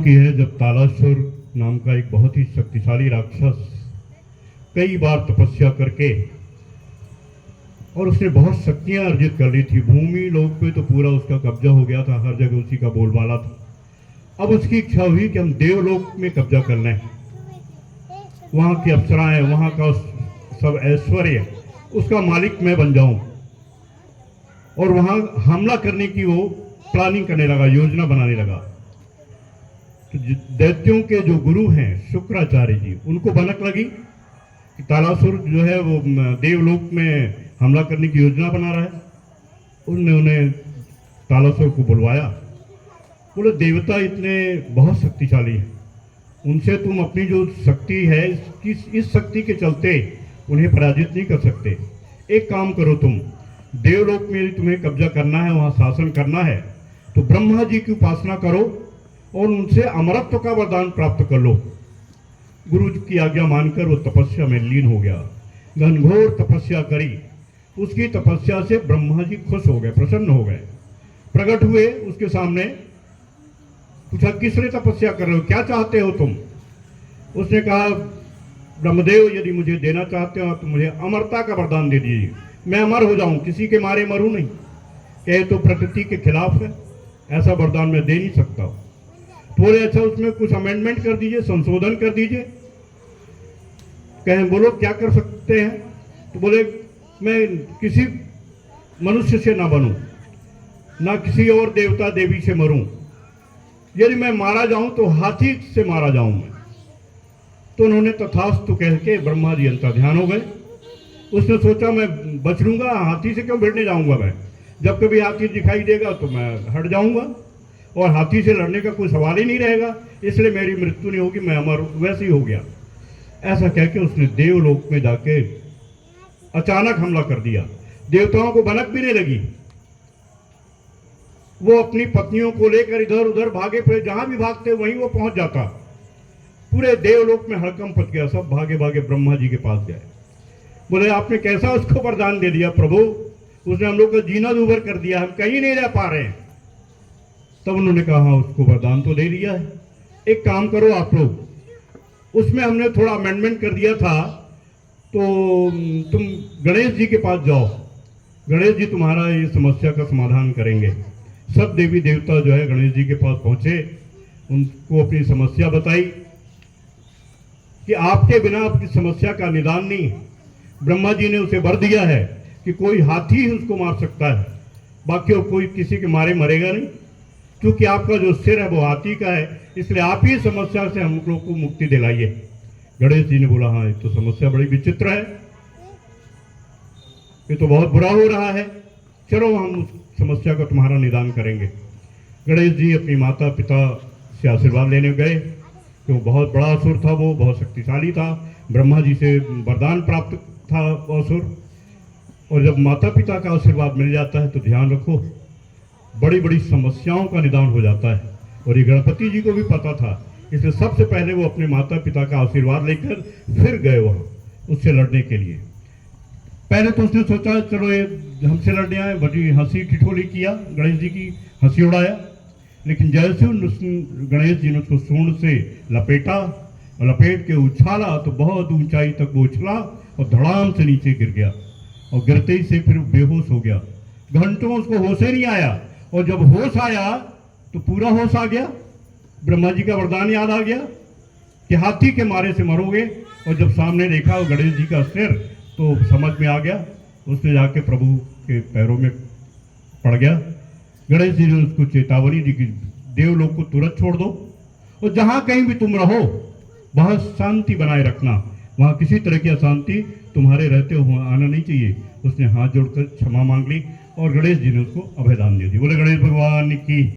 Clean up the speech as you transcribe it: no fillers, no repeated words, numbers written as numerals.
की है जब तालासुर नाम का एक बहुत ही शक्तिशाली राक्षस कई बार तपस्या करके और उसने बहुत शक्तियां अर्जित कर ली थी। भूमि लोक पे तो पूरा उसका कब्जा हो गया था, हर जगह उसी का बोलबाला था। अब उसकी इच्छा हुई कि हम देवलोक में कब्जा कर लें, वहाँ की अप्सराएं, वहाँ का सब ऐश्वर्य, उसका मालिक मैं बन जाऊं। और वहाँ हमला करने की वो प्लानिंग करने लगा, योजना बनाने लगा। तो दैत्यों के जो गुरु हैं शुक्राचार्य जी, उनको भनक लगी कि तालासुर जो है वो देवलोक में हमला करने की योजना बना रहा है। उन्होंने उन्हें तालासुर को बुलवाया, बोले देवता इतने बहुत शक्तिशाली हैं, उनसे तुम अपनी जो शक्ति है इस शक्ति के चलते उन्हें पराजित नहीं कर सकते। एक काम करो, तुम देवलोक में तुम्हें कब्जा करना है, वहाँ शासन करना है, तो ब्रह्मा जी की उपासना करो और उनसे अमरत्व का वरदान प्राप्त कर लो। गुरु की आज्ञा मानकर वो तपस्या में लीन हो गया, घनघोर तपस्या करी। उसकी तपस्या से ब्रह्मा जी खुश हो गए, प्रसन्न हो गए, प्रकट हुए उसके सामने। पूछा किस लिए तपस्या कर रहे हो, क्या चाहते हो तुम? उसने कहा ब्रह्मदेव यदि मुझे देना चाहते हो तो मुझे अमरता का वरदान दे दीजिए, मैं अमर हो जाऊं, किसी के मारे मरूं नहीं। कहे तो प्रकृति के खिलाफ है, ऐसा वरदान मैं दे नहीं सकता। बोले अच्छा उसमें कुछ अमेंडमेंट कर दीजिए, संशोधन कर दीजिए। कहें बोलो क्या कर सकते हैं? तो बोले मैं किसी मनुष्य से ना बनूं, ना किसी और देवता देवी से मरूं, यदि मैं मारा जाऊं तो हाथी से मारा जाऊं मैं। तो उन्होंने तथास्तु कह के ब्रह्मा जी अंतर्ध्यान हो गए। उसने सोचा मैं बच लूंगा, हाथी से क्यों भिड़ने जाऊंगा मैं, जब कभी हाथी दिखाई देगा तो मैं हट जाऊंगा और हाथी से लड़ने का कोई सवाल ही नहीं रहेगा, इसलिए मेरी मृत्यु नहीं होगी, मैं अमर वैसे ही हो गया। ऐसा कह के उसने देवलोक में जाके अचानक हमला कर दिया। देवताओं को भनक भी नहीं लगी, वो अपनी पत्नियों को लेकर इधर उधर भागे, फिर जहां भी भागते वहीं वो पहुंच जाता। पूरे देवलोक में हड़कंप मच गया, सब भागे भागे ब्रह्मा जी के पास गए। बोले आपने कैसा उसको वरदान दे दिया प्रभु, उसने हम लोग का जीना दूभर कर दिया, हम कहीं नहीं रह पा रहे हैं। तब उन्होंने कहा उसको वरदान तो दे दिया है, एक काम करो आप लोग, उसमें हमने थोड़ा अमेंडमेंट कर दिया था, तो तुम गणेश जी के पास जाओ, गणेश जी तुम्हारा ये समस्या का समाधान करेंगे। सब देवी देवता जो है गणेश जी के पास पहुंचे, उनको अपनी समस्या बताई कि आपके बिना आपकी समस्या का निदान नहीं। ब्रह्मा जी ने उसे वर दिया है कि कोई हाथी ही उसको मार सकता है, बाकी और कोई किसी के मारे मरेगा नहीं, क्योंकि आपका जो सिर है वो हाथी का है, इसलिए आप ही समस्या से हम लोग को मुक्ति दिलाइए। गणेश जी ने बोला हाँ ये तो समस्या बड़ी विचित्र है, ये तो बहुत बुरा हो रहा है, चलो हम उस समस्या का तुम्हारा निदान करेंगे। गणेश जी अपनी माता पिता से आशीर्वाद लेने गए, क्यों बहुत बड़ा असुर था, वो बहुत शक्तिशाली था, ब्रह्मा जी से वरदान प्राप्त था असुर। और जब माता पिता का आशीर्वाद मिल जाता है तो ध्यान रखो बड़ी बड़ी समस्याओं का निदान हो जाता है। और ये गणपति जी को भी पता था, इसलिए सबसे पहले वो अपने माता पिता का आशीर्वाद लेकर फिर गए वहाँ उससे लड़ने के लिए। पहले तो उसने सोचा चलो ये हमसे लड़ने आए, बड़ी हंसी ठिठोली किया, गणेश जी की हंसी उड़ाया, लेकिन जैसे गणेश जी ने उसको सूंड से लपेटा और लपेट के उछाला तो बहुत ऊंचाई तक वो उछला और धड़ाम से नीचे गिर गया, और गिरते ही से फिर बेहोश हो गया। घंटों उसको होश ही नहीं आया, और जब होश आया तो पूरा होश आ गया, ब्रह्मा जी का वरदान याद आ गया कि हाथी के मारे से मरोगे। और जब सामने देखा वो गणेश जी का सिर तो समझ में आ गया, उसने जाके प्रभु के पैरों में पड़ गया। गणेश जी ने उसको चेतावनी दी कि देवलोक को तुरंत छोड़ दो और जहां कहीं भी तुम रहो वहां शांति बनाए रखना, वहां किसी तरह की अशांति तुम्हारे रहते हुए आना नहीं चाहिए। उसने हाथ जोड़कर क्षमा मांग ली और गणेश जी ने उसको अभयदान दे दी। बोले गणेश भगवान की।